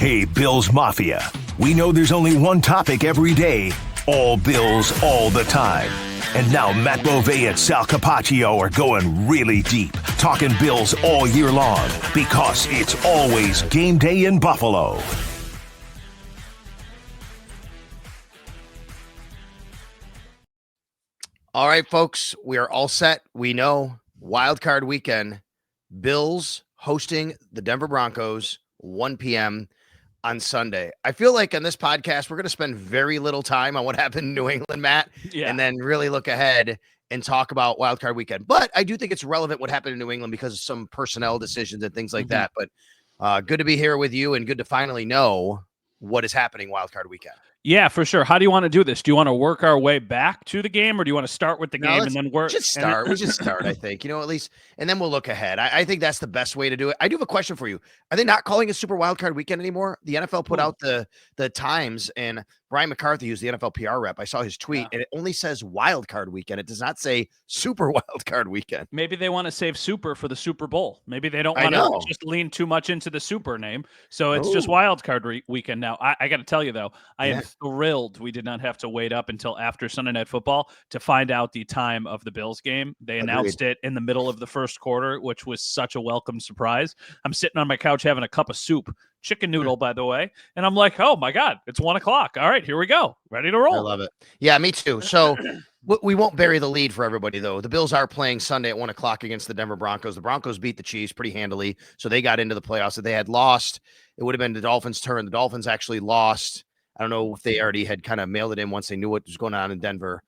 Hey, Bills Mafia. We know there's only one topic every day. All Bills, all the time. And now Matt Bove and Sal Capaccio are going really deep, talking Bills all year long, because it's always game day in Buffalo. All right, folks, we are all set. We know wild card weekend, Bills hosting the Denver Broncos, 1 p.m. on Sunday. I feel like on this podcast, we're going to spend very little time on what happened in New England, Matt, and then really look ahead and talk about wild card weekend. But I do think it's relevant what happened in New England because of some personnel decisions and things like that. But good to be here with you and good to finally know what is happening wild card weekend. Yeah, for sure. How do you want to do this? Do you want to work our way back to the game, or do you want to start with the game and then work? We just start, I think, at least, and then we'll look ahead. I think that's the best way to do it. I do have a question for you. Are they not calling it Super Wildcard Weekend anymore? The NFL put out the times, and Brian McCarthy, who's the NFL PR rep, I saw his tweet, and it only says Wildcard Weekend. It does not say Super Wildcard Weekend. Maybe they want to save Super for the Super Bowl. Maybe they don't want to just lean too much into the Super name. So it's just Wildcard Weekend now. I got to tell you, though, I am thrilled we did not have to wait up until after Sunday Night Football to find out the time of the Bills game. They announced it in the middle of the first quarter, which was such a welcome surprise. I'm sitting on my couch having a cup of soup, chicken noodle, by the way, and I'm like, oh my God, it's 1 o'clock. All right, here we go. Ready to roll. I love it. Yeah, me too. So we won't bury the lead for everybody, though. The Bills are playing Sunday at 1 o'clock against the Denver Broncos. The Broncos beat the Chiefs pretty handily, so they got into the playoffs. If they had lost, it would have been the Dolphins' turn. The Dolphins actually lost. I don't know if they already had kind of mailed it in once they knew what was going on in Denver.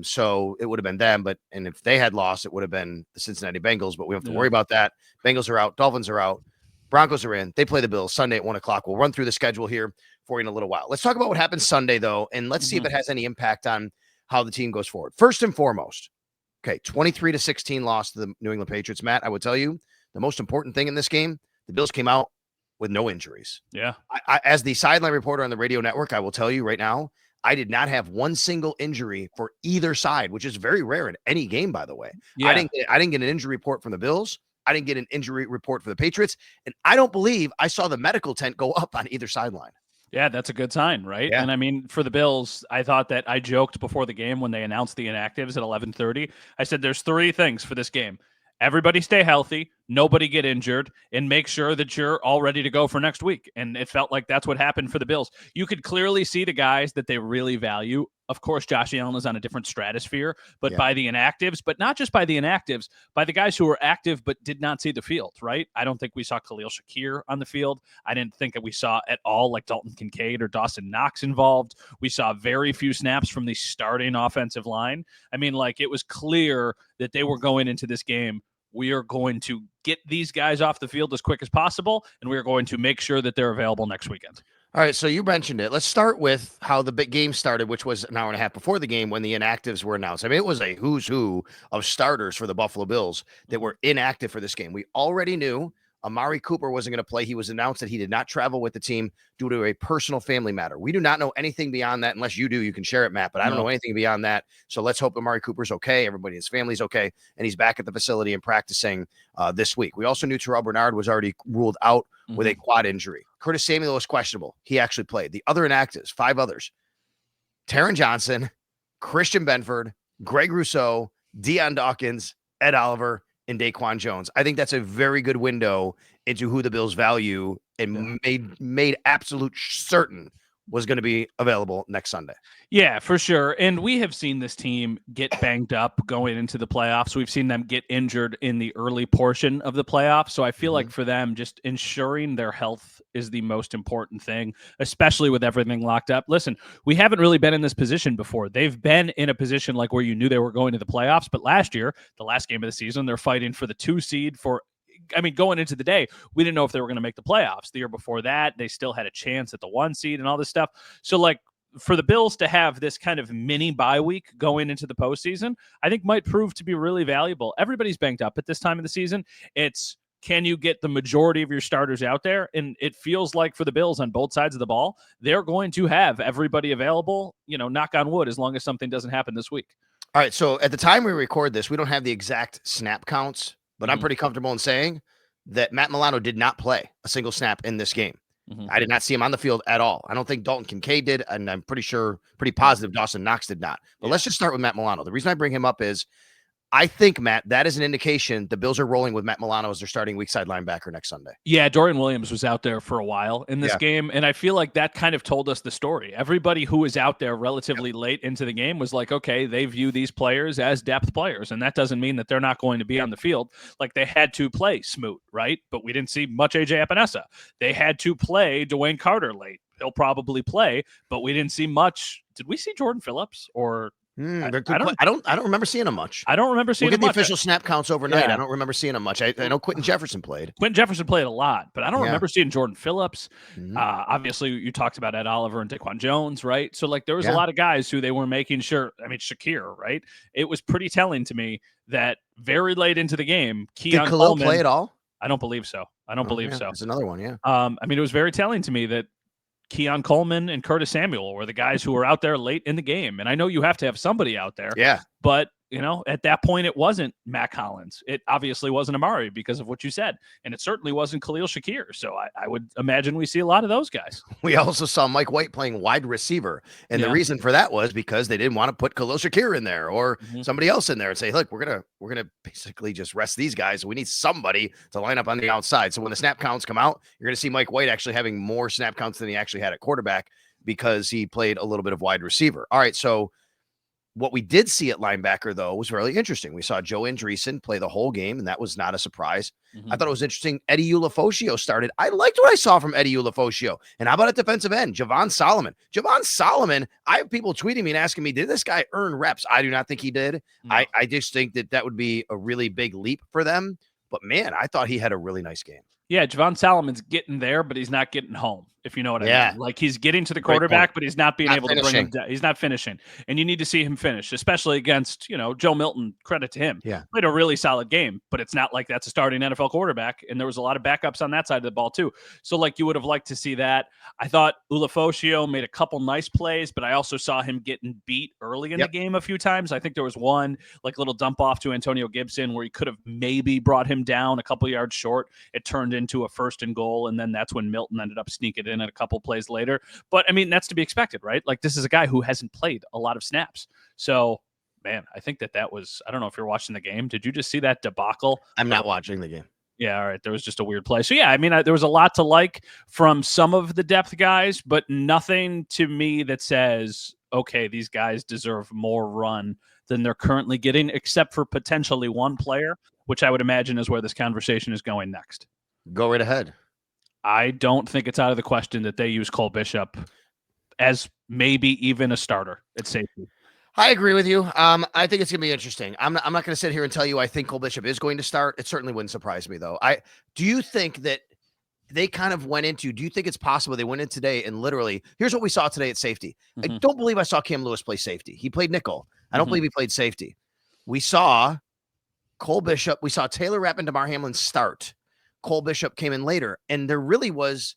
So it would have been them, and if they had lost, it would have been the Cincinnati Bengals, but we don't have to worry about that. Bengals are out. Dolphins are out. Broncos are in. They play the Bills Sunday at 1 o'clock. We'll run through the schedule here for you in a little while. Let's talk about what happened Sunday, though, and let's see if it has any impact on how the team goes forward. First and foremost, 23-16 loss to the New England Patriots. Matt, I would tell you the most important thing in this game, the Bills came out with no injuries. Yeah. I, as the sideline reporter on the radio network, I will tell you right now, I did not have one single injury for either side, which is very rare in any game, by the way. Yeah. I didn't get an injury report from the Bills. I didn't get an injury report for the Patriots. And I don't believe I saw the medical tent go up on either sideline. Yeah, that's a good sign, right? Yeah. And I mean, for the Bills, I thought that I joked before the game when they announced the inactives at 11:30. I said, there's 3 things for this game. Everybody stay healthy, nobody get injured, and make sure that you're all ready to go for next week. And it felt like that's what happened for the Bills. You could clearly see the guys that they really value. Of course, Josh Allen is on a different stratosphere, but by the inactives, but not just by the inactives, by the guys who were active but did not see the field, right? I don't think we saw Khalil Shakir on the field. I didn't think that we saw at all like Dalton Kincaid or Dawson Knox involved. We saw very few snaps from the starting offensive line. I mean, like, it was clear that they were going into this game, we are going to get these guys off the field as quick as possible, and we are going to make sure that they're available next weekend. All right, so you mentioned it. Let's start with how the big game started, which was an hour and a half before the game when the inactives were announced. I mean, it was a who's who of starters for the Buffalo Bills that were inactive for this game. We already knew Amari Cooper wasn't going to play. He was announced that he did not travel with the team due to a personal family matter. We do not know anything beyond that. Unless you do, you can share it, Matt, but I don't know anything beyond that. So let's hope Amari Cooper's okay. Everybody in his family's okay. And he's back at the facility and practicing this week. We also knew Terrell Bernard was already ruled out with a quad injury. Curtis Samuel was questionable. He actually played. The other inactives, 5 others, Taron Johnson, Christian Benford, Greg Rousseau, Deion Dawkins, Ed Oliver, and Daquan Jones. I think that's a very good window into who the Bills value and made absolute certain was going to be available next Sunday. Yeah, for sure. And we have seen this team get banged up going into the playoffs. We've seen them get injured in the early portion of the playoffs. So I feel like for them, just ensuring their health is the most important thing, especially with everything locked up. Listen, we haven't really been in this position before. They've been in a position like where you knew they were going to the playoffs, but last year, the last game of the season, they're fighting for the 2 seed for, I mean, going into the day, we didn't know if they were going to make the playoffs. The year before that, they still had a chance at the 1 seed and all this stuff. So, like, for the Bills to have this kind of mini bye week going into the postseason, I think might prove to be really valuable. Everybody's banged up at this time of the season. It's, can you get the majority of your starters out there? And it feels like for the Bills on both sides of the ball, they're going to have everybody available, knock on wood, as long as something doesn't happen this week. All right, so at the time we record this, we don't have the exact snap counts, but I'm pretty comfortable in saying that Matt Milano did not play a single snap in this game. Mhm. I did not see him on the field at all. I don't think Dalton Kincaid did, and I'm pretty positive Dawson Knox did not. But let's just start with Matt Milano. The reason I bring him up is I think, Matt, that is an indication the Bills are rolling with Matt Milano as their starting weak side linebacker next Sunday. Yeah, Dorian Williams was out there for a while in this game, and I feel like that kind of told us the story. Everybody who was out there relatively late into the game was like, okay, they view these players as depth players, and that doesn't mean that they're not going to be on the field. Like, they had to play Smoot, right? But we didn't see much A.J. Epinesa. They had to play Dwayne Carter late. He'll probably play, but we didn't see much. Did we see Jordan Phillips or – I don't remember seeing him much. I don't remember seeing him much. We'll get the official snap counts overnight. I don't remember seeing him much. I know Quentin Jefferson played. Quentin Jefferson played a lot, but I don't remember seeing Jordan Phillips. Obviously, you talked about Ed Oliver and Daquan Jones, right? So, like, there was a lot of guys who they were making sure. I mean, Shakir, right? It was pretty telling to me that very late into the game, Did Khalil play at all? I don't believe so. I don't believe so. That's another one, I mean, it was very telling to me that Keon Coleman and Curtis Samuel were the guys who were out there late in the game. And I know you have to have somebody out there. Yeah. But, you know, at that point, it wasn't Mac Hollins. It obviously wasn't Amari because of what you said. And it certainly wasn't Khalil Shakir. So I would imagine we see a lot of those guys. We also saw Mike White playing wide receiver. And the reason for that was because they didn't want to put Khalil Shakir in there or somebody else in there and say, look, we're going to basically just rest these guys. We need somebody to line up on the outside. So when the snap counts come out, you're going to see Mike White actually having more snap counts than he actually had at quarterback because he played a little bit of wide receiver. All right. So what we did see at linebacker, though, was really interesting. We saw Joe Andreessen play the whole game, and that was not a surprise. I thought it was interesting. Eddie Ulofoshio started. I liked what I saw from Eddie Ulofoshio. And how about at defensive end? Javon Solomon. Javon Solomon, I have people tweeting me and asking me, did this guy earn reps? I do not think he did. No. I just think that would be a really big leap for them. But, man, I thought he had a really nice game. Yeah, Javon Solomon's getting there, but he's not getting home, if you know what I mean. Like, he's getting to the quarterback, but he's not able to bring him down. He's not finishing. And you need to see him finish, especially against, you know, Joe Milton. Credit to him. Yeah. Played a really solid game, but it's not like that's a starting NFL quarterback. And there was a lot of backups on that side of the ball, too. So, like, you would have liked to see that. I thought Ulofoshio made a couple nice plays, but I also saw him getting beat early in the game a few times. I think there was one, like, little dump off to Antonio Gibson where he could have maybe brought him down a couple yards short. It turned into a first and goal, and then that's when Milton ended up sneaking in at a couple plays later. But, I mean, that's to be expected, right? Like, this is a guy who hasn't played a lot of snaps. So, man, I think that was – I don't know if you're watching the game. Did you just see that debacle? I'm not watching the game. Yeah, all right. There was just a weird play. So, yeah, I mean, there was a lot to like from some of the depth guys, but nothing to me that says, okay, these guys deserve more run than they're currently getting, except for potentially one player, which I would imagine is where this conversation is going next. Go right ahead. I don't think it's out of the question that they use Cole Bishop as maybe even a starter at safety. I agree with you. I think it's going to be interesting. I'm not going to sit here and tell you I think Cole Bishop is going to start. It certainly wouldn't surprise me, though. Do you think that they kind of went into, do you think it's possible they went in today and literally, here's what we saw today at safety. I don't believe I saw Cam Lewis play safety. He played nickel. I don't believe he played safety. We saw Cole Bishop. We saw Taylor Rapp and Damar Hamlin start. Cole Bishop came in later, and there really was.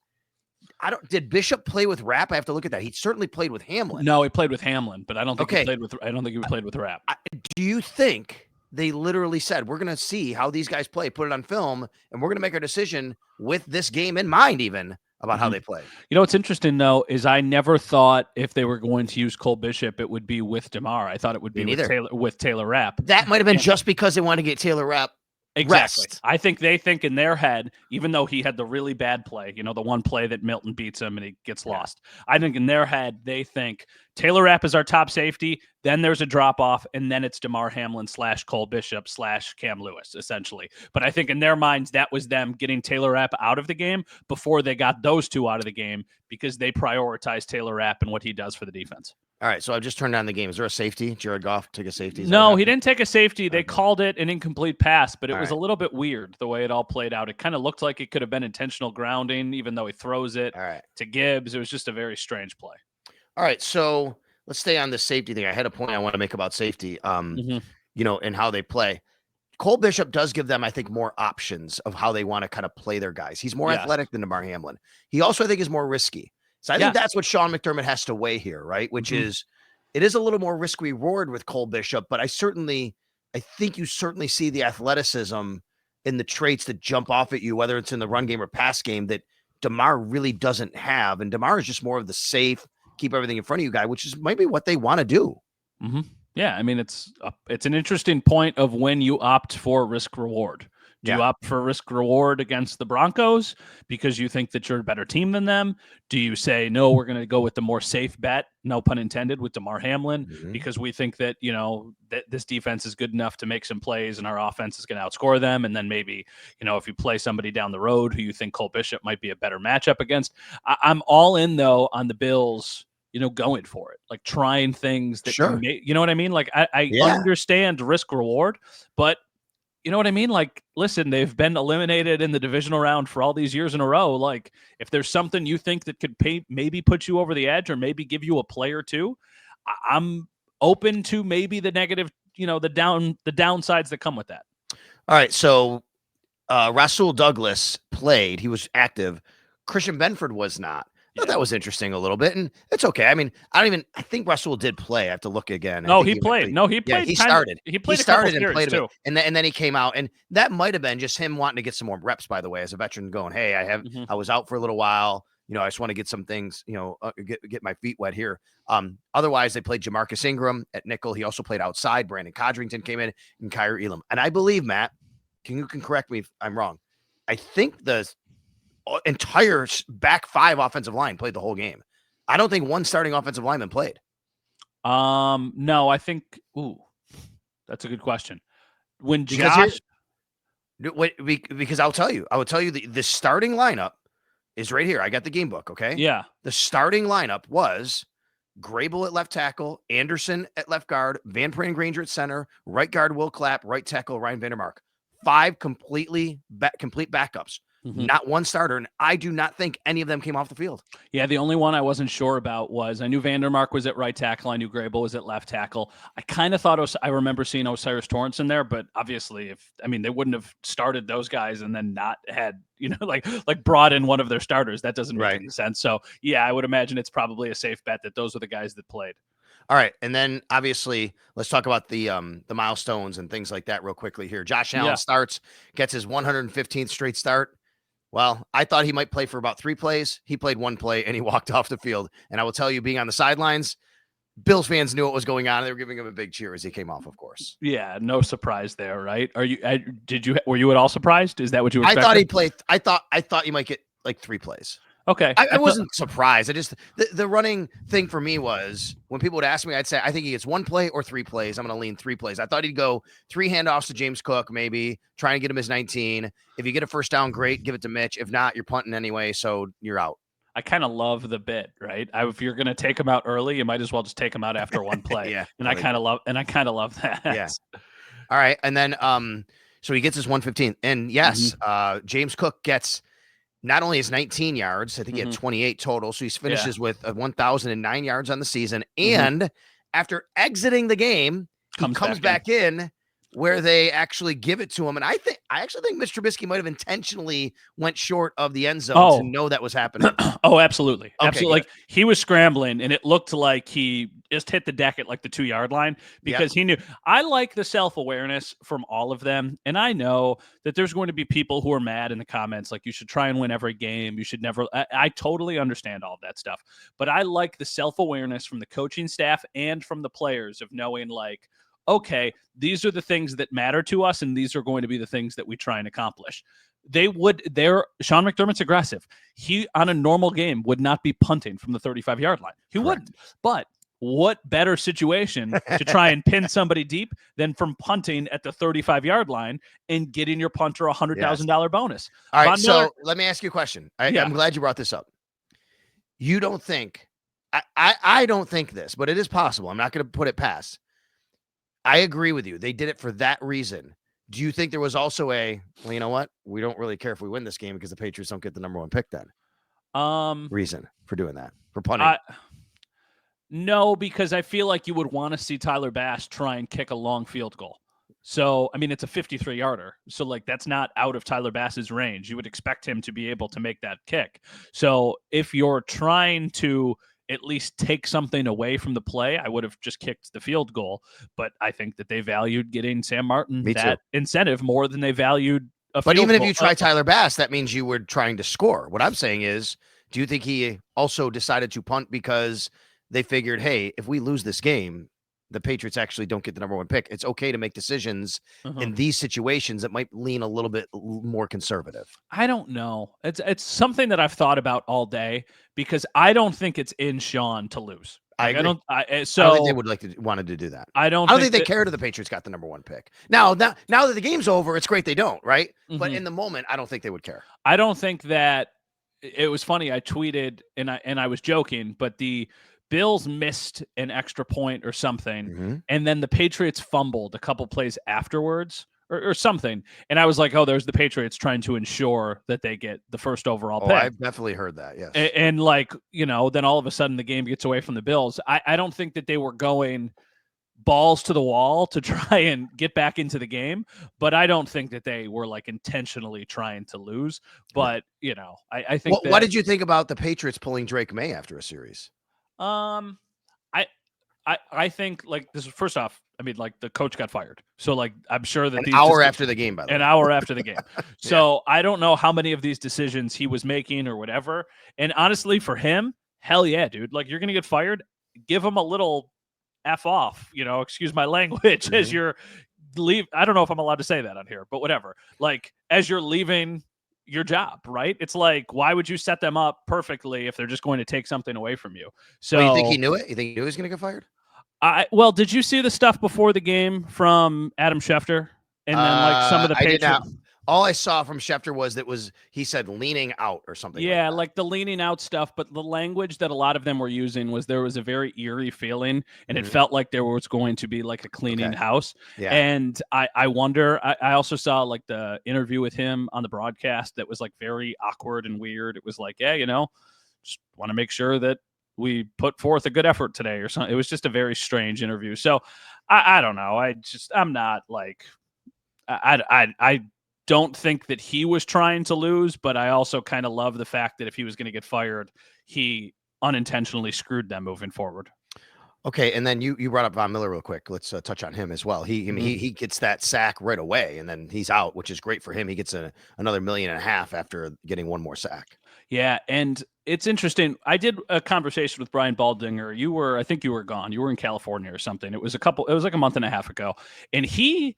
Did Bishop play with Rapp? I have to look at that. He certainly played with Hamlin. No, he played with Hamlin, but I don't think he played with. I don't think he played with Rapp. Do you think they literally said we're going to see how these guys play, put it on film, and we're going to make our decision with this game in mind, even about how they play? You know what's interesting though is I never thought if they were going to use Cole Bishop, it would be with Damar. I thought it would be with Taylor Rapp. That might have been just because they wanted to get Taylor Rapp. Exactly. Rest. I think they think in their head, even though he had the really bad play, you know, the one play that Milton beats him and he gets lost. I think in their head, they think Taylor Rapp is our top safety. Then there's a drop off, and then it's Damar Hamlin / Cole Bishop / Cam Lewis, essentially. But I think in their minds, that was them getting Taylor Rapp out of the game before they got those two out of the game because they prioritized Taylor Rapp and what he does for the defense. All right, so I've just turned on the game. Is there a safety? Jared Goff took a safety? No, he didn't take a safety. They called it an incomplete pass, but it was a little bit weird the way it all played out. It kind of looked like it could have been intentional grounding, even though he throws it to Gibbs. It was just a very strange play. All right, so let's stay on the safety thing. I had a point I want to make about safety, you know, and how they play. Cole Bishop does give them, I think, more options of how they want to kind of play their guys. He's more athletic than Damar Hamlin. He also, I think, is more risky. So I think that's what Sean McDermott has to weigh here, right? Which is, it is a little more risk reward with Cole Bishop, but I think you certainly see the athleticism in the traits that jump off at you, whether it's in the run game or pass game, that DeMar really doesn't have. And DeMar is just more of the safe, keep everything in front of you guy, which is maybe what they want to do. Mm-hmm. Yeah, I mean, it's an interesting point of when you opt for risk reward. Do you opt for risk reward against the Broncos because you think that you're a better team than them? Do you say, no, we're going to go with the more safe bet, no pun intended, with DeMar Hamlin, because we think that, that this defense is good enough to make some plays and our offense is going to outscore them? And then maybe, if you play somebody down the road who you think Cole Bishop might be a better matchup against. I'm all in, though, on the Bills, going for it, like trying things that, you know what I mean? Like I understand risk reward, but you know what I mean? Like, listen, they've been eliminated in the divisional round for all these years in a row. Like, if there's something you think that could maybe put you over the edge or maybe give you a play or two, I'm open to maybe the negative, the downsides that come with that. All right. So Rasul Douglas played. He was active. Christian Benford was not. Yeah. That was interesting a little bit, and it's okay. I mean, I think Rasul did play. I have to look again. No, he played. No, he played. Yeah, he started. He played. He started and played too. And then he came out, and that might have been just him wanting to get some more reps. By the way, as a veteran, going, hey, I was out for a little while. I just want to get some things. Get my feet wet here. Otherwise, they played Jamarcus Ingram at nickel. He also played outside. Brandon Codrington came in, and Kyrie Elam. And I believe, Matt, you can correct me if I'm wrong. I think the entire back five offensive line played the whole game. I don't think one starting offensive lineman played. No, I think. Ooh, that's a good question. Because I'll tell you the starting lineup is right here. I got the game book. Okay. Yeah. The starting lineup was Grable at left tackle, Anderson at left guard, Van Pran Granger at center, right guard Will Clapp, right tackle Ryan Vandermark. 5 complete backups. Not one starter, and I do not think any of them came off the field. Yeah, the only one I wasn't sure about was I knew Vandermark was at right tackle. I knew Grable was at left tackle. I kind of thought I remember seeing Osiris Torrance in there, but obviously, they wouldn't have started those guys and then not had like brought in one of their starters. That doesn't make any sense. So yeah, I would imagine it's probably a safe bet that those are the guys that played. All right, and then obviously let's talk about the milestones and things like that real quickly here. Josh Allen gets his 115th straight start. Well, I thought he might play for about 3 plays. He played 1 play and he walked off the field. And I will tell you, being on the sidelines, Bills fans knew what was going on. They were giving him a big cheer as he came off, of course. Yeah, no surprise there, right? Were you at all surprised? Is that what you were expecting? I thought he played. I thought you might get like 3 plays. Okay. I wasn't surprised. I just, the running thing for me was when people would ask me, I'd say, I think he gets 1 play or 3 plays. I'm going to lean 3 plays. I thought he'd go 3 handoffs to James Cook, maybe try and get him his 19. If you get a first down, great. Give it to Mitch. If not, you're punting anyway. So you're out. I kind of love the bit, right? If you're going to take him out early, you might as well just take him out after 1 play. Yeah. And I kind of love that. Yeah. All right. And then, so he gets his 115. And yes, James Cook gets not only his 19 yards, I think he had 28 total. So he finishes with 1,009 yards on the season. And after exiting the game, he comes back in where they actually give it to him. And I actually think Mr. Trubisky might have intentionally went short of the end zone to know that was happening. Oh, absolutely. Okay, absolutely. Like he was scrambling and it looked like he just hit the deck at like the 2-yard line because he knew. I like the self-awareness from all of them. And I know that there's going to be people who are mad in the comments, like you should try and win every game. You should never. I totally understand all of that stuff. But I like the self-awareness from the coaching staff and from the players of knowing like, okay, these are the things that matter to us, and these are going to be the things that we try and accomplish. Sean McDermott's aggressive. He, on a normal game, would not be punting from the 35-yard line. He wouldn't. But what better situation to try and pin somebody deep than from punting at the 35-yard line and getting your punter a $100,000 bonus? All right, so let me ask you a question. I'm glad you brought this up. You don't think – I don't think this, but it is possible. I'm not going to put it past. I agree with you. They did it for that reason. Do you think there was also well, you know what? We don't really care if we win this game because the Patriots don't get the number 1 pick then. Reason for doing that, for punting. No, because I feel like you would want to see Tyler Bass try and kick a long field goal. So, I mean, it's a 53-yarder. So, like, that's not out of Tyler Bass's range. You would expect him to be able to make that kick. So, if you're trying to at least take something away from the play, I would have just kicked the field goal. But I think that they valued getting Sam Martin incentive more than they valued But even if you try Tyler Bass, that means you were trying to score. What I'm saying is, do you think he also decided to punt because they figured, hey, if we lose this game, the Patriots actually don't get the number 1 pick. It's okay to make decisions in these situations that might lean a little bit more conservative. I don't know. It's something that I've thought about all day because I don't think it's in Sean to lose. I agree. I don't think they would wanted to do that. I don't think they cared if the Patriots got the number 1 pick. Now that the game's over, it's great they don't, right? But in the moment, I don't think they would care. I don't think that. It was funny. I tweeted and I was joking, but the Bills missed an extra point or something, and then the Patriots fumbled a couple plays afterwards or something. And I was like, oh, there's the Patriots trying to ensure that they get the first overall pick. I've definitely heard that, yes. And like, then all of a sudden the game gets away from the Bills. I don't think that they were going balls to the wall to try and get back into the game, but I don't think that they were like intentionally trying to lose. But, I think what did you think about the Patriots pulling Drake May after a series? I think like this is first off, I mean, like the coach got fired. So like, I'm sure that an hour after the game, by the way. An hour after the game. So I don't know how many of these decisions he was making or whatever. And honestly, for him, hell yeah, dude, like you're going to get fired. Give him a little F off, excuse my language as you're leave. I don't know if I'm allowed to say that on here, but whatever. Like as you're leaving your job, right? It's like, why would you set them up perfectly if they're just going to take something away from you? So you think he knew it? You think he knew he was going to get fired? Well, did you see the stuff before the game from Adam Schefter? And then like some of the Patriots? All I saw from Schefter was he said leaning out or something. Yeah, like the leaning out stuff. But the language that a lot of them were using was there was a very eerie feeling, and it felt like there was going to be like a cleaning house. Yeah. And I wonder, I also saw like the interview with him on the broadcast that was like very awkward and weird. It was like, yeah, just want to make sure that we put forth a good effort today or something. It was just a very strange interview. So I don't know. I'm not like, I don't think that he was trying to lose, but I also kind of love the fact that if he was going to get fired, he unintentionally screwed them moving forward. Okay, and then you brought up Von Miller real quick. Let's touch on him as well. He gets that sack right away, and then he's out, which is great for him. He gets another $1.5 million after getting one more sack. Yeah, and it's interesting. I did a conversation with Brian Baldinger. I think you were gone. You were in California or something. It was like a month and a half ago, and he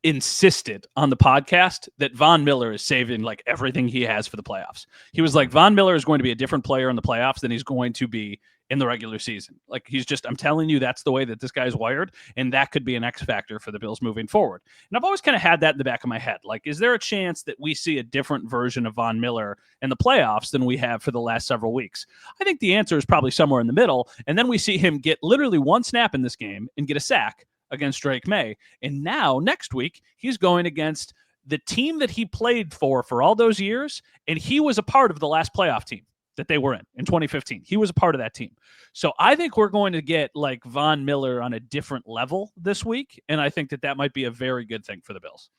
insisted on the podcast that Von Miller is saving like everything he has for the playoffs. He was like, Von Miller is going to be a different player in the playoffs than he's going to be in the regular season. Like I'm telling you, that's the way that this guy's wired. And that could be an X factor for the Bills moving forward. And I've always kind of had that in the back of my head. Like, is there a chance that we see a different version of Von Miller in the playoffs than we have for the last several weeks? I think the answer is probably somewhere in the middle. And then we see him get literally one snap in this game and get a sack against Drake May. And now next week, he's going against the team that he played for all those years. And he was a part of the last playoff team that they were in 2015. He was a part of that team. So I think we're going to get like Von Miller on a different level this week. And I think that might be a very good thing for the Bills.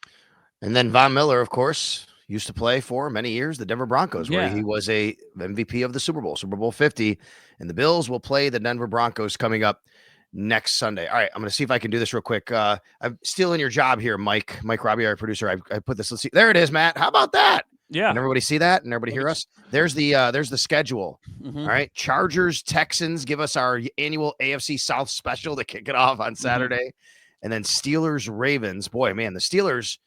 And then Von Miller, of course, used to play for many years the Denver Broncos, where he was a MVP of the Super Bowl 50. And the Bills will play the Denver Broncos coming up next Sunday. All right, I'm going to see if I can do this real quick. I'm stealing your job here, Mike Robbie, our producer. I put this. Let's see. There it is, Matt. How about that? Yeah. And everybody see that and everybody hear us? There's the schedule. All right. Chargers, Texans give us our annual AFC South special to kick it off on Saturday. And then Steelers, Ravens. Boy, man, the Steelers,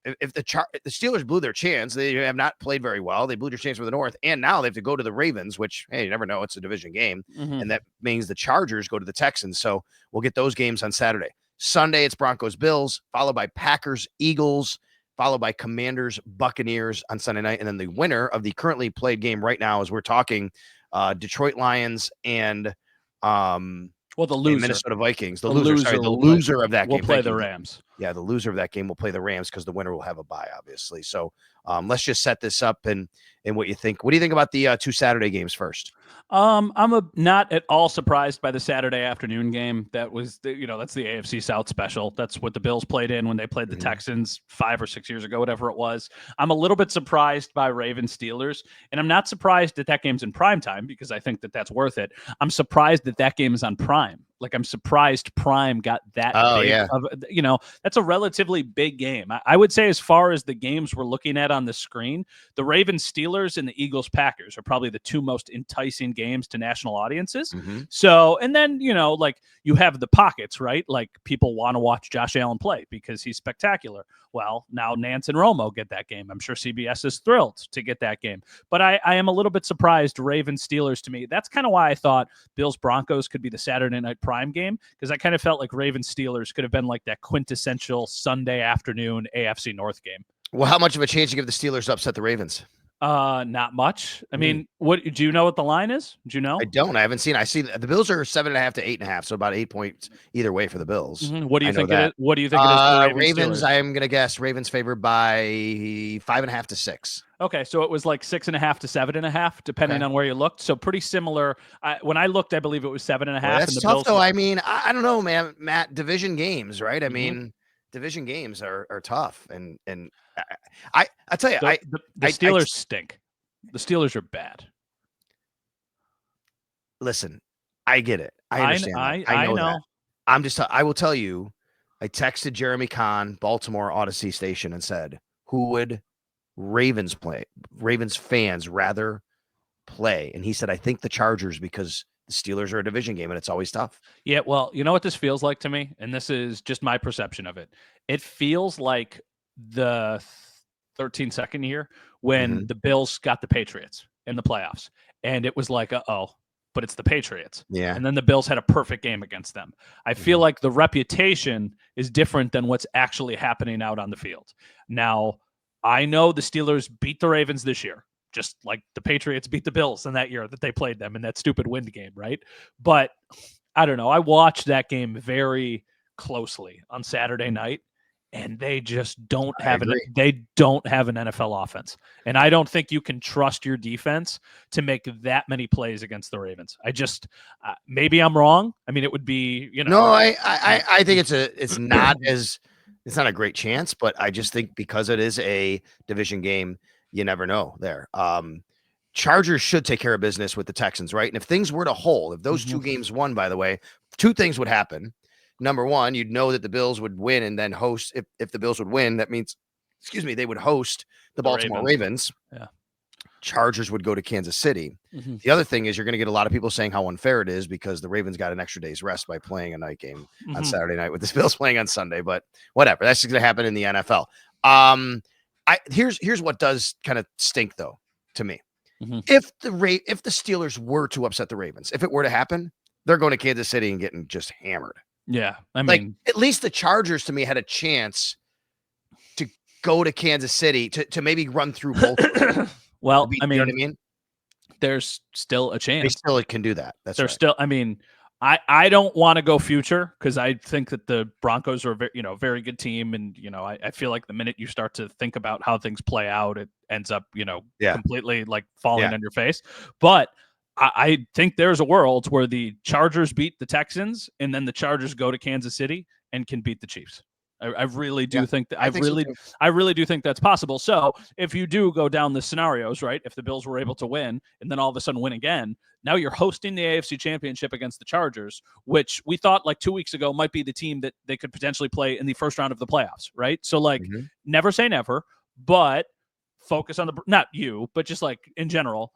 if the Steelers blew their chance, they have not played very well. They blew their chance for the North. And now they have to go to the Ravens, which, hey, you never know. It's a division game. And that means the Chargers go to the Texans. So we'll get those games on Saturday. Sunday, it's Broncos, Bills, followed by Packers, Eagles, followed by Commanders, Buccaneers on Sunday night. And then the winner of the currently played game right now, as we're talking, Detroit Lions and the loser, Minnesota Vikings. The loser of that game will play the Rams. Yeah, the loser of that game will play the Rams because the winner will have a bye, obviously. So let's just set this up and what you think. What do you think about the two Saturday games first? I'm not at all surprised by the Saturday afternoon game. That was, that's the AFC South special. That's what the Bills played in when they played the Texans 5 or 6 years ago, whatever it was. I'm a little bit surprised by Ravens Steelers, and I'm not surprised that game's in prime time because I think that that's worth it. I'm surprised that game is on Prime. like I'm surprised Prime got that big of, that's a relatively big game. I would say as far as the games we're looking at on the screen, the Ravens Steelers and the Eagles Packers are probably the two most enticing games to national audiences. So, and then, like you have the pockets, right? Like people want to watch Josh Allen play because he's spectacular. Well, now Nance and Romo get that game. I'm sure CBS is thrilled to get that game. But I am a little bit surprised Ravens Steelers to me. That's kind of why I thought Bills Broncos could be the Saturday night prime game, because I kind of felt like Ravens Steelers could have been like that quintessential Sunday afternoon AFC North game. Well, how much of a chance you give the Steelers to upset the Ravens? Not much. I mean, what do you know what the line is? Do you know? I don't. I haven't seen. I see the Bills are 7.5 to 8.5, so about 8 points either way for the Bills. What do you think it is? What do you think it is? For Ravens. I am gonna guess Ravens favored by 5.5 to 6. Okay, so it was like 6.5 to 7.5, depending on where you looked. So pretty similar. When I looked, I believe it was 7.5. Well, that's tough, though. I mean, I don't know, man. Matt, division games, right? I mean, division games are tough, and I tell you, the Steelers stink. The Steelers are bad. Listen, I get it. I understand. I know that. I'm just. I will tell you. I texted Jeremy Kahn, Baltimore Odyssey Station, and said, "Who would Ravens fans rather play?" And he said, "I think the Chargers, because the Steelers are a division game and it's always tough." Yeah, well, you know what this feels like to me, and this is just my perception of it. It feels like the 13-second year when the Bills got the Patriots in the playoffs, and it was like, but it's the Patriots. Yeah. And then the Bills had a perfect game against them. I feel like the reputation is different than what's actually happening out on the field. Now, I know the Steelers beat the Ravens this year, just like the Patriots beat the Bills in that year that they played them in that stupid wind game, right? But I don't know. I watched that game very closely on Saturday night, and they just don't have an NFL offense. And I don't think you can trust your defense to make that many plays against the Ravens. I just maybe I'm wrong. I mean, it would be, No, I think it's not a great chance, but I just think because it is a division game, you never know there. Chargers should take care of business with the Texans, right? And if things were to hold, if those two games won, by the way, two things would happen. Number one, you'd know that the Bills would win and then host. If the Bills would win, that means, they would host the Baltimore Ravens. Yeah. Chargers would go to Kansas City. The other thing is you're going to get a lot of people saying how unfair it is because the Ravens got an extra day's rest by playing a night game on Saturday night with the Bills playing on Sunday, but whatever. That's going to happen in the NFL. Here's what does kind of stink though to me. If the Steelers were to upset the Ravens, if it were to happen, they're going to Kansas City and getting just hammered. Yeah. I mean, like at least the Chargers to me had a chance to go to Kansas City to maybe run through both. Well, you know what I mean? There's still a chance. They still can do that. That's still, I mean, I don't want to go future because I think that the Broncos are a very good team. And, I feel like the minute you start to think about how things play out, it ends up, completely like falling on your face. But I think there's a world where the Chargers beat the Texans and then the Chargers go to Kansas City and can beat the Chiefs. I really do think that I really do think that's possible. So if you do go down the scenarios, right, if the Bills were able to win and then all of a sudden win again, now you're hosting the AFC Championship against the Chargers, which we thought like 2 weeks ago might be the team that they could potentially play in the first round of the playoffs, right? So like never say never, but focus on not you, but just like in general,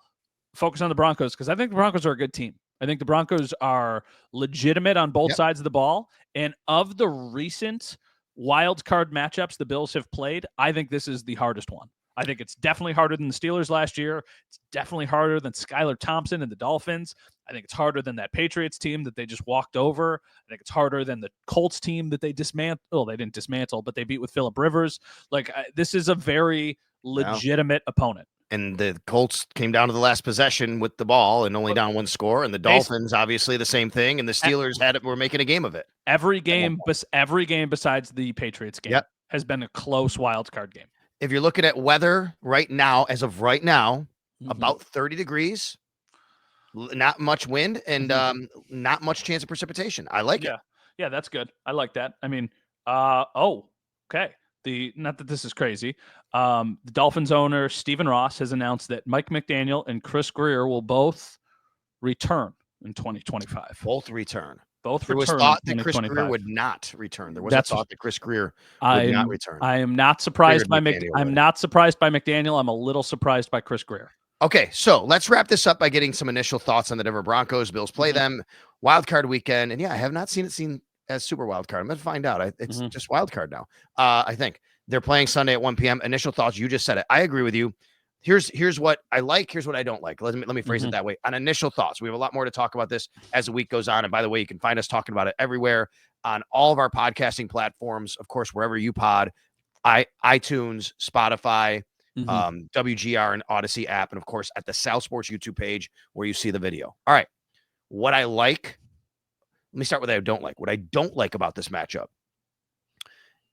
focus on the Broncos because I think the Broncos are a good team. I think the Broncos are legitimate on both sides of the ball. And of the recent wild card matchups the Bills have played, I think this is the hardest one. I think it's definitely harder than the Steelers last year. It's definitely harder than Skylar Thompson and the Dolphins. I think it's harder than that Patriots team that they just walked over. I think it's harder than the Colts team that they dismantled. Oh, they didn't dismantle, but they beat with Phillip Rivers. Like this is a very legitimate opponent. And the Colts came down to the last possession with the ball and only down one score. And the Dolphins, obviously, the same thing. And the Steelers were making a game of it. Every game besides the Patriots game has been a close wild card game. If you're looking at weather right now, as of right now, about 30 dukes, not much wind, and not much chance of precipitation. I like it. Yeah, that's good. I like that. I mean, okay. Not that this is crazy. The Dolphins owner, Stephen Ross, has announced that Mike McDaniel and Chris Greer will both return in 2025. Both return. Both There was return thought in that Chris Greer 2025. would not return. There was That's a thought that Chris Greer would not return. I am not surprised by McDaniel I'm would. not surprised by McDaniel. I'm a little surprised by Chris Greer. Okay, so let's wrap this up by getting some initial thoughts on the Denver Broncos. Bills play them wild card weekend, and yeah, I have not seen it as super wild card. I'm gonna find out. It's just wild card now. I think they're playing Sunday at 1 p.m. Initial thoughts. You just said it. I agree with you. Here's what I like. Here's what I don't like. Let me phrase it that way. On initial thoughts, we have a lot more to talk about this as the week goes on. And by the way, you can find us talking about it everywhere on all of our podcasting platforms. Of course, wherever you pod, iTunes, Spotify, WGR and Odyssey app, and of course at the South Sports YouTube page where you see the video. All right. What I like, let me start with what I don't like. What I don't like about this matchup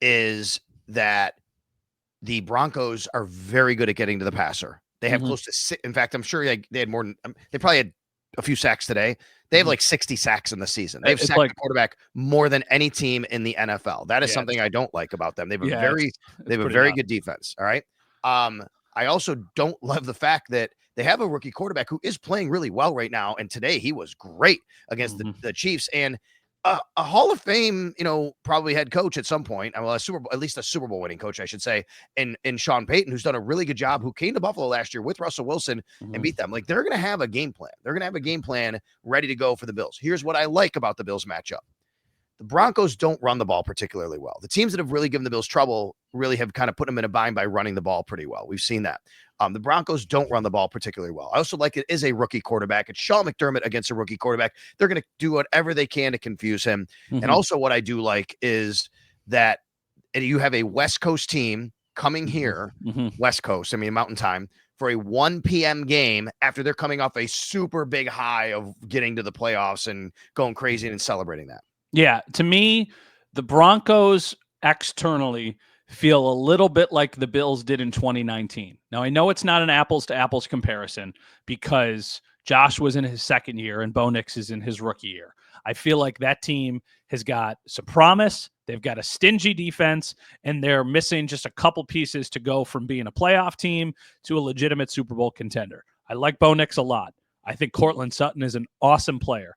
is that the Broncos are very good at getting to the passer. They have close to in fact, I'm sure they had more than they probably had a few sacks today. They have like 60 sacks in the season. They've sacked the quarterback more than any team in the NFL. That is something I don't like about them. They have a very good defense. All right. I also don't love the fact that they have a rookie quarterback who is playing really well right now. And today he was great against the Chiefs, and a Hall of Fame, probably head coach at some point. Well, at least a Super Bowl winning coach, I should say, in Sean Payton, who's done a really good job, who came to Buffalo last year with Russell Wilson and beat them. Like, they're going to have a game plan. They're going to have a game plan ready to go for the Bills. Here's what I like about the Bills matchup. The Broncos don't run the ball particularly well. The teams that have really given the Bills trouble really have kind of put them in a bind by running the ball pretty well. We've seen that. The Broncos don't run the ball particularly well. I also like it is a rookie quarterback. It's Sean McDermott against a rookie quarterback. They're going to do whatever they can to confuse him. And also what I do like is that you have a West Coast team coming here, West Coast, Mountain Time, for a 1 p.m. game after they're coming off a super big high of getting to the playoffs and going crazy and celebrating that. Yeah, to me, the Broncos externally feel a little bit like the Bills did in 2019. Now, I know it's not an apples to apples comparison because Josh was in his second year and Bo Nix is in his rookie year. I feel like that team has got some promise. They've got a stingy defense, and they're missing just a couple pieces to go from being a playoff team to a legitimate Super Bowl contender. I like Bo Nix a lot. I think Cortland Sutton is an awesome player.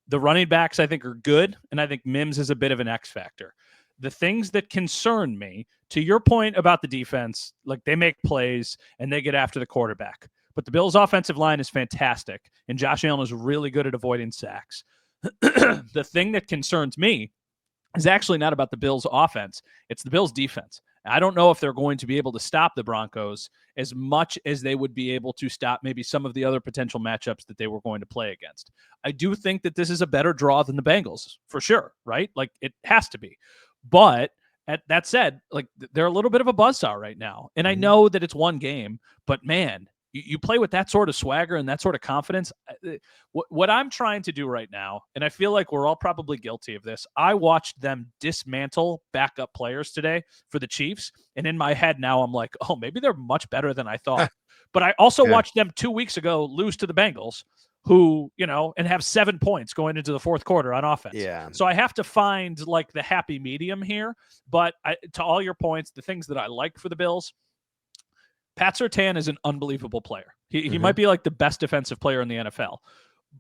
The running backs, I think, are good, and I think Mims is a bit of an X factor. The things that concern me, to your point about the defense, like they make plays and they get after the quarterback. But the Bills' offensive line is fantastic, and Josh Allen is really good at avoiding sacks. The thing that concerns me is actually not about the Bills' offense. It's the Bills' defense. I don't know if they're going to be able to stop the Broncos as much as they would be able to stop maybe some of the other potential matchups that they were going to play against. I do think that this is a better draw than the Bengals, for sure, right? Like, it has to be. But that said, like, they're a little bit of a buzzsaw right now. And I know that it's one game, but man, you play with that sort of swagger and that sort of confidence. What I'm trying to do right now, and I feel like we're all probably guilty of this, I watched them dismantle backup players today for the Chiefs. And in my head now, I'm like, oh, maybe they're much better than I thought. But I also watched them 2 weeks ago lose to the Bengals, who, and have 7 points going into the fourth quarter on offense. Yeah. So I have to find like the happy medium here. But to all your points, the things that I like for the Bills, Pat Surtain is an unbelievable player. He might be like the best defensive player in the NFL.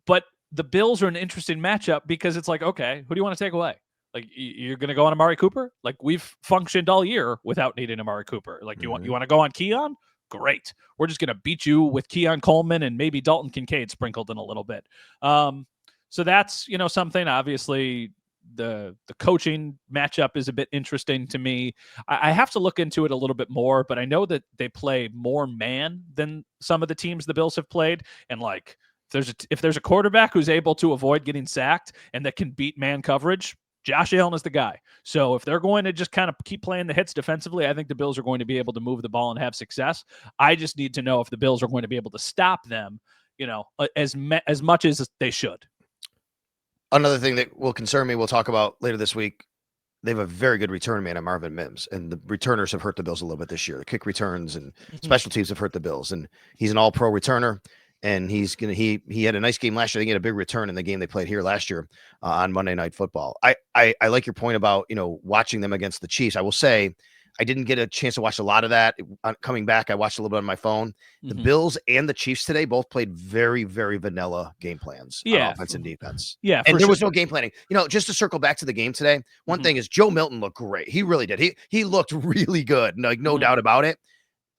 But the Bills are an interesting matchup because it's like, okay, who do you want to take away? Like, you're going to go on Amari Cooper? Like, we've functioned all year without needing Amari Cooper. Like, you want to go on Keon? Great. We're just going to beat you with Keon Coleman and maybe Dalton Kincaid sprinkled in a little bit. So that's, something. Obviously, the coaching matchup is a bit interesting to me. I have to look into it a little bit more, but I know that they play more man than some of the teams the Bills have played. And like, if there's a quarterback who's able to avoid getting sacked and that can beat man coverage, Josh Allen is the guy. So if they're going to just kind of keep playing the hits defensively, I think the Bills are going to be able to move the ball and have success. I just need to know if the Bills are going to be able to stop them, as much as they should. Another thing that will concern me, we'll talk about later this week, they have a very good return man in Marvin Mims, and the returners have hurt the Bills a little bit this year. The kick returns and special teams have hurt the Bills, and he's an all-pro returner. And he had a nice game last year. I think he had a big return in the game they played here last year on Monday Night Football. I like your point about, watching them against the Chiefs. I will say I didn't get a chance to watch a lot of that. Coming back, I watched a little bit on my phone. The Bills and the Chiefs today both played very, very vanilla game plans on offense and defense. Yeah, and there was no game planning. Just to circle back to the game today, one thing is Joe Milton looked great. He really did. He looked really good. No doubt about it.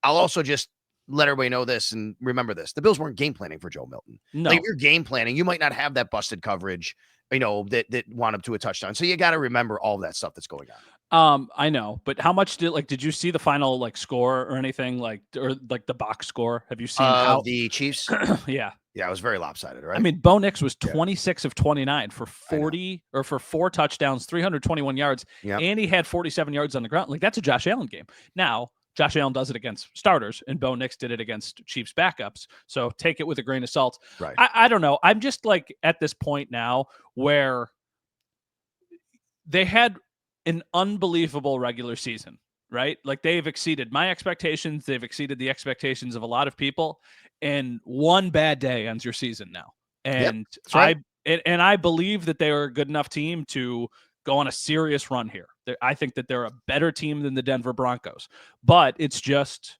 I'll also just let everybody know this and remember this. The Bills weren't game planning for Joe Milton. No. Like, if you're game planning, you might not have that busted coverage, that wound up to a touchdown. So you got to remember all that stuff that's going on. I know, but how much did you see the final score or anything or the box score? Have you seen how the Chiefs? Yeah. Yeah, it was very lopsided, right? I mean, Bo Nix was 26 of 29 for 40 or for 4 touchdowns, 321 yards, and he had 47 yards on the ground. Like, that's a Josh Allen game. Now, Josh Allen does it against starters, and Bo Nix did it against Chiefs backups. So take it with a grain of salt. Right. I don't know. I'm just at this point now where they had an unbelievable regular season, right? Like, they've exceeded my expectations. They've exceeded the expectations of a lot of people. And one bad day ends your season now. And right. I believe that they are a good enough team to go on a serious run here. I think that they're a better team than the Denver Broncos, but it's just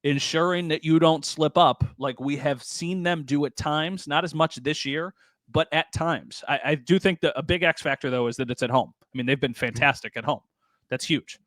ensuring that you don't slip up like we have seen them do at times, not as much this year, but at times. I do think that a big X factor, though, is that it's at home. I mean, they've been fantastic at home. That's huge.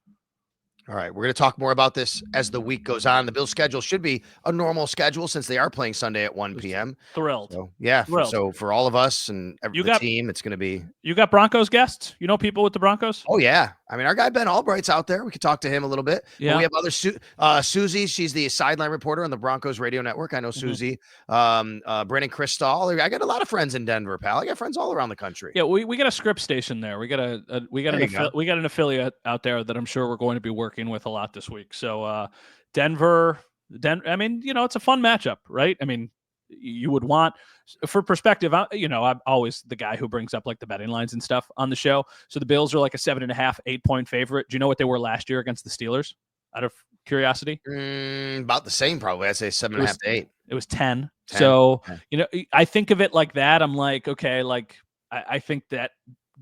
All right, we're going to talk more about this as the week goes on. The Bills' schedule should be a normal schedule since they are playing Sunday at 1 p.m. Thrilled. So, yeah, Thrilled. So for all of us and the team, it's going to be... You got Broncos guests? You know people with the Broncos? Oh, yeah. I mean, our guy Ben Albright's out there. We could talk to him a little bit. Yeah. But we have other Susie. She's the sideline reporter on the Broncos radio network. I know Susie. Brandon Cristal. I got a lot of friends in Denver, pal. I got friends all around the country. Yeah, we got a script station there. We got an affiliate out there that I'm sure we're going to be working with a lot this week. So Denver. I mean, it's a fun matchup, right? I mean, you would want, for perspective, I'm always the guy who brings up the betting lines and stuff on the show. So the Bills are a 7.5, 8-point favorite. Do you know what they were last year against the Steelers? Out of curiosity, about the same, probably. I'd say 7.5 to 8. It was 10. So I think of it like that. I'm like, okay, I think that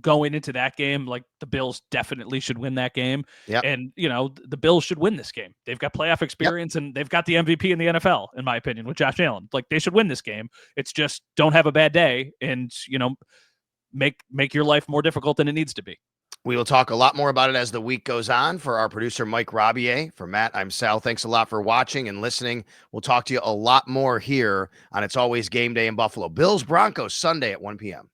going into that game, the Bills definitely should win that game. Yep. And, the Bills should win this game. They've got playoff experience and they've got the MVP in the NFL, in my opinion, with Josh Allen. They should win this game. It's just don't have a bad day and, make your life more difficult than it needs to be. We will talk a lot more about it as the week goes on. For our producer, Mike Robier, for Matt, I'm Sal. Thanks a lot for watching and listening. We'll talk to you a lot more here on It's Always Game Day in Buffalo. Bills Broncos Sunday at 1 p.m.